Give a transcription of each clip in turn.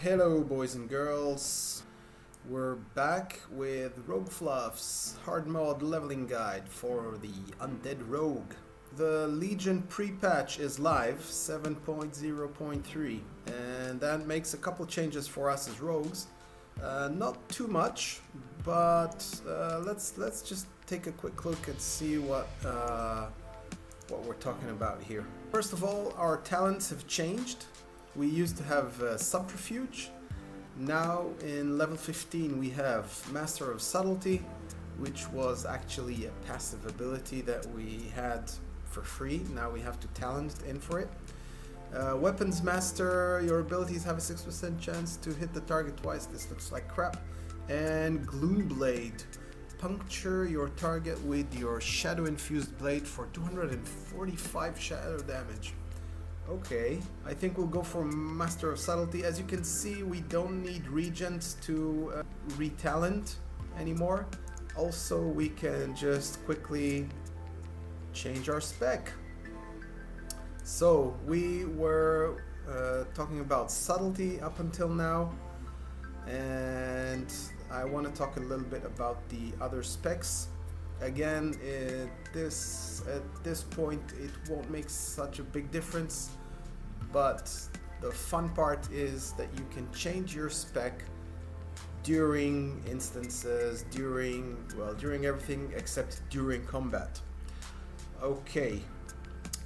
Hello boys and girls, we're back with RogueFluff's hard mode leveling guide for the Undead Rogue. The Legion pre-patch is live 7.0.3 and that makes a couple changes for us as rogues. Not too much, but let's just take a quick look and see what we're talking about here. First of all, our talents have changed. We used to have Subterfuge. Now in level 15 we have Master of Subtlety, which was actually a passive ability that we had for free. Now we have to talent in for it. Weapons Master, your abilities have a 6% chance to hit the target twice. This looks like crap. And Gloomblade, puncture your target with your Shadow Infused Blade for 245 shadow damage. Okay, I think we'll go for Master of Subtlety. As you can see, we don't need Regent to retalent anymore. Also, we can just quickly change our spec. So, we were talking about Subtlety up until now, and I want to talk a little bit about the other specs. Again, at this point, it won't make such a big difference. But the fun part is that you can change your spec during instances, during everything except during combat. Okay,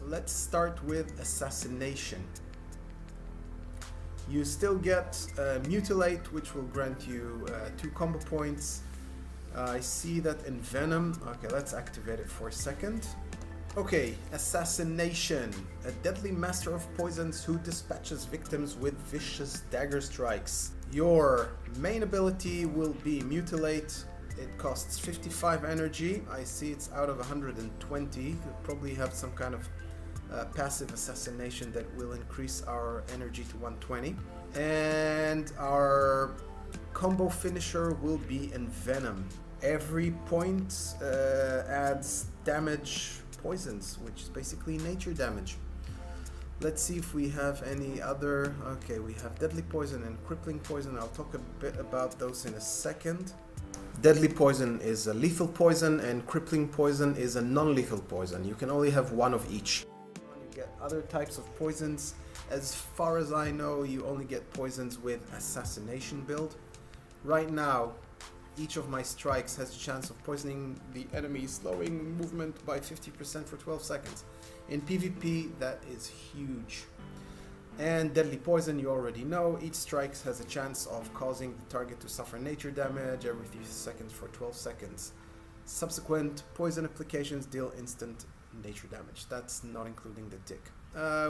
let's start with Assassination. You still get Mutilate, which will grant you 2 combo points. I see that in Venom. Okay, let's activate it for a second. Okay, Assassination, a deadly master of poisons who dispatches victims with vicious dagger strikes. Your main ability will be Mutilate. It costs 55 energy. I see it's out of 120. You'll probably have some kind of passive assassination that will increase our energy to 120. And our combo finisher will be Envenom. Every point adds damage poisons, which is basically nature damage. Let's see if we have any other. Okay, we have Deadly Poison and Crippling Poison. I'll talk a bit about those in a second. Deadly Poison is a lethal poison and Crippling Poison is a non-lethal poison. You can only have one of each. You get other types of poisons. As far as I know, you only get poisons with Assassination build. Right now, each of my strikes has a chance of poisoning the enemy, slowing movement by 50% for 12 seconds. In PvP, that is huge. And Deadly Poison, you already know, each strike has a chance of causing the target to suffer nature damage every 3 seconds for 12 seconds. Subsequent poison applications deal instant nature damage. That's not including the tick.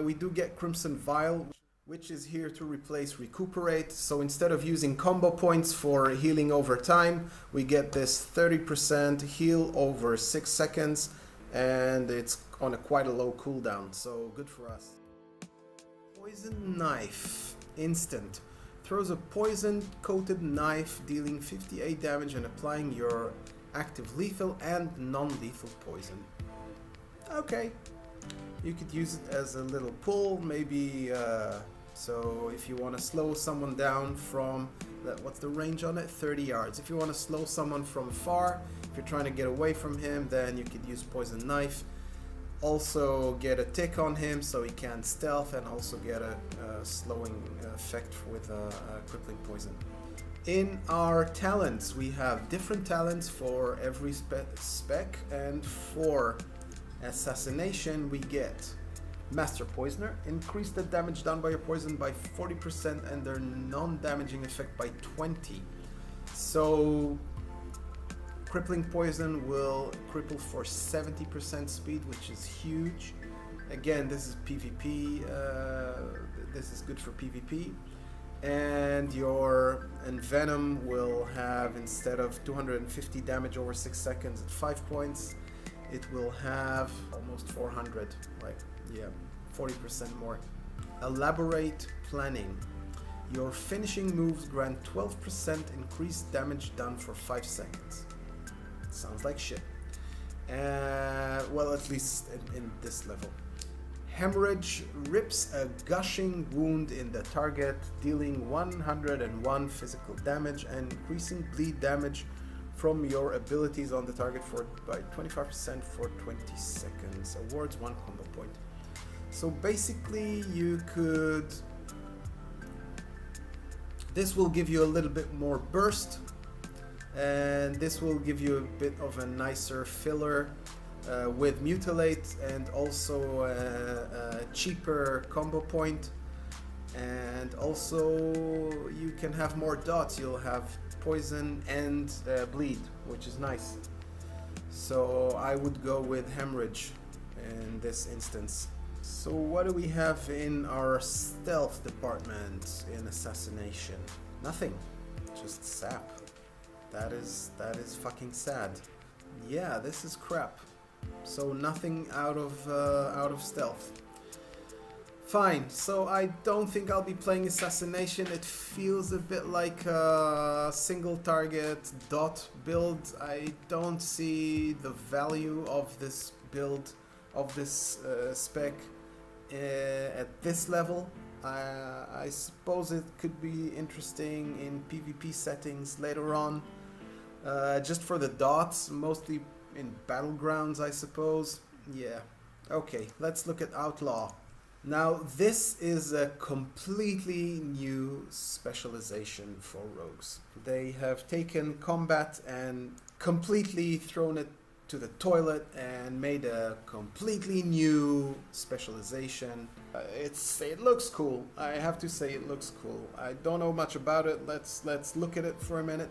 We do get Crimson Vial, which is here to replace Recuperate. So instead of using combo points for healing over time, we get this 30% heal over 6 seconds, and it's on quite a low cooldown, so good for us. Poison Knife, instant. Throws a poison-coated knife, dealing 58 damage and applying your active lethal and non-lethal poison. Okay. You could use it as a little pull, maybe, so if you want to slow someone down from, what's the range on it? 30 yards. If you want to slow someone from far, if you're trying to get away from him, then you could use Poison Knife. Also get a tick on him so he can't stealth, and also get a slowing effect with Crippling Poison. In our talents, we have different talents for every spec, and for Assassination we get Master Poisoner, increase the damage done by your poison by 40% and their non-damaging effect by 20. So Crippling Poison will cripple for 70% speed, which is huge. Again, this is PvP, this is good for PvP. And your Envenom will have, instead of 250 damage over 6 seconds at 5 points, it will have almost 400, like, yeah, 40% more. Elaborate Planning. Your finishing moves grant 12% increased damage done for 5 seconds. Sounds like shit. Well, at least in this level. Hemorrhage rips a gushing wound in the target, dealing 101 physical damage and increasing bleed damage from your abilities on the target by 25% for 20 seconds. Awards 1 combo point. So basically you could... This will give you a little bit more burst, and this will give you a bit of a nicer filler with Mutilate, and also a cheaper combo point. And also you can have more dots. You'll have poison and bleed, which is nice. So I would go with Hemorrhage in this instance. So what do we have in our stealth department in Assassination? Nothing, just sap. That is fucking sad. Yeah, this is crap. So nothing out of stealth. Fine, so I don't think I'll be playing Assassination. It feels a bit like a single target dot build. I don't see the value of this build, of this spec at this level. I suppose it could be interesting in PvP settings later on, just for the dots, mostly in battlegrounds, I suppose. Yeah, okay, let's look at Outlaw. Now this is a completely new specialization for rogues. They have taken combat and completely thrown it to the toilet and made a completely new specialization. It looks cool. I have to say it looks cool. I don't know much about it. Let's look at it for a minute.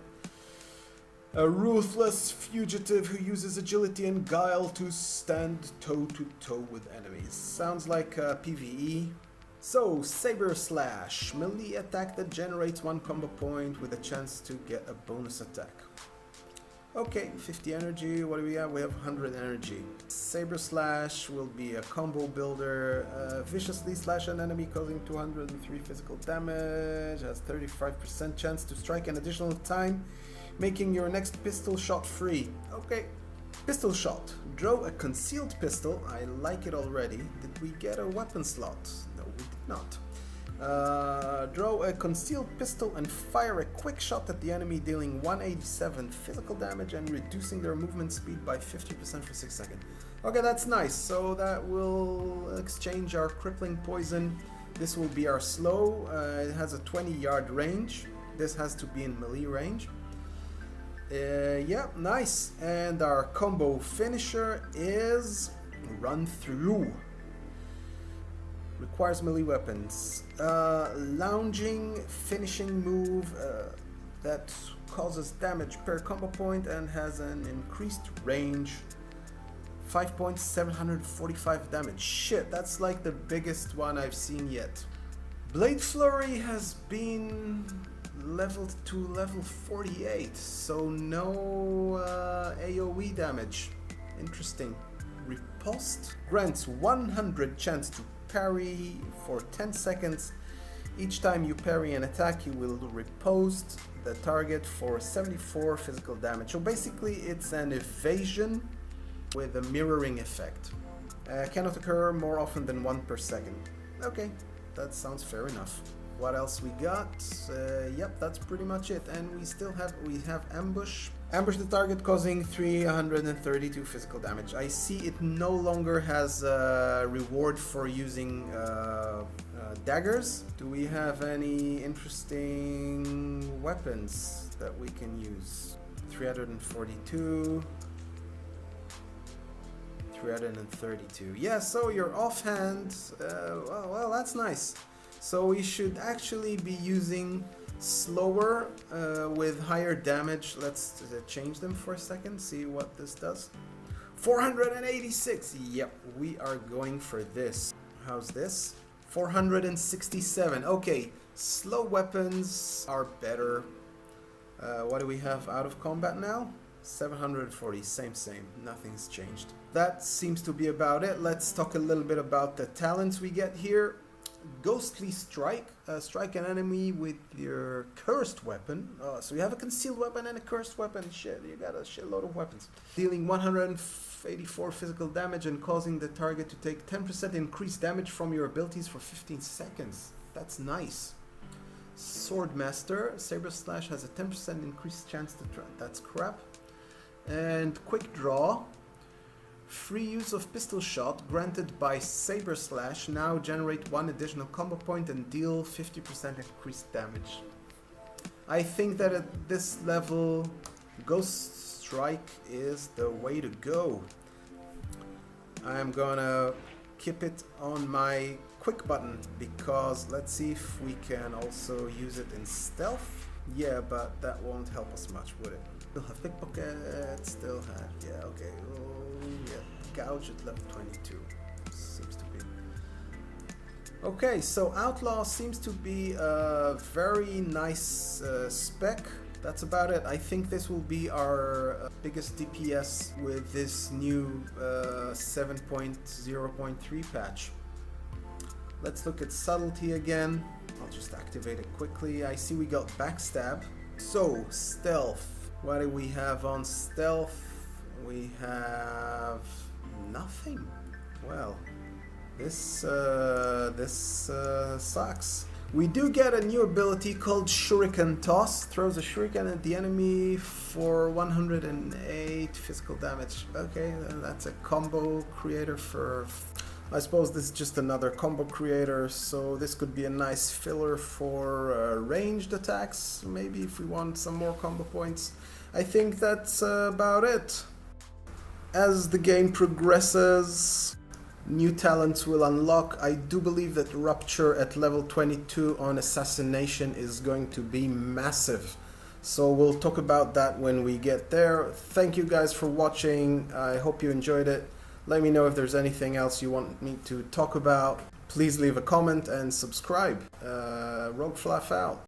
A ruthless fugitive who uses agility and guile to stand toe to toe with enemies. Sounds like PvE. So, Saber Slash, melee attack that generates 1 combo point with a chance to get a bonus attack. Okay, 50 energy. What do we have? We have 100 energy. Saber Slash will be a combo builder. Viciously slash an enemy, causing 203 physical damage. Has 35% chance to strike an additional time, making your next pistol shot free. Okay. Pistol shot. Draw a concealed pistol. I like it already. Did we get a weapon slot? No, we did not. Draw a concealed pistol and fire a quick shot at the enemy, dealing 187 physical damage and reducing their movement speed by 50% for 6 seconds. Okay, that's nice. So that will exchange our crippling poison. This will be our slow. It has a 20-yard range. This has to be in melee range. Yeah, nice. And our combo finisher is Run Through. Requires melee weapons. Lounging finishing move that causes damage per combo point and has an increased range. 5 points, 745 damage. Shit, that's like the biggest one I've seen yet. Blade Flurry has been leveled to level 48, so no AoE damage. Interesting. Riposte grants 100 chance to parry for 10 seconds. Each time you parry an attack, you will riposte the target for 74 physical damage. So basically it's an evasion with a mirroring effect. Cannot occur more often than 1 per second. Okay, that sounds fair enough. What else we got? Yep, that's pretty much it. And we have ambush. Ambush the target, causing 332 physical damage. I see it no longer has a reward for using daggers. Do we have any interesting weapons that we can use? 342. 332. Yeah, so your offhand, well, that's nice. So we should actually be using slower with higher damage. Let's change them for a second, see what this does. 486. Yep, we are going for this. How's this? 467. Okay, slow weapons are better. What do we have out of combat now? 740. Same. Nothing's changed. That seems to be about it. Let's talk a little bit about the talents we get here. Ghostly Strike. Strike an enemy with your cursed weapon. So you have a concealed weapon and a cursed weapon. Shit, you got a shitload of weapons. Dealing 184 physical damage and causing the target to take 10% increased damage from your abilities for 15 seconds. That's nice. Swordmaster. Saber Slash has a 10% increased chance to try. That's crap. And Quick Draw. Free use of pistol shot granted by Saber Slash. Now generate 1 additional combo point and deal 50% increased damage. I think that at this level, Ghost Strike is the way to go. I'm gonna keep it on my quick button because let's see if we can also use it in stealth. Yeah, but that won't help us much, would it? Still have pickpocket, still have, yeah, okay. Oh, yeah, gouge at level 22, seems to be. Okay, so Outlaw seems to be a very nice spec. That's about it. I think this will be our biggest DPS with this new 7.0.3 patch. Let's look at Subtlety again. I'll just activate it quickly. I see we got Backstab. So, Stealth. What do we have on Stealth? We have nothing. Well, this sucks. We do get a new ability called Shuriken Toss. Throws a shuriken at the enemy for 108 physical damage. Okay, that's a combo creator for... I suppose this is just another combo creator, so this could be a nice filler for ranged attacks, maybe if we want some more combo points. I think that's about it. As the game progresses, new talents will unlock. I do believe that Rupture at level 22 on Assassination is going to be massive. So we'll talk about that when we get there. Thank you guys for watching. I hope you enjoyed it. Let me know if there's anything else you want me to talk about. Please leave a comment and subscribe. RogueFluff out.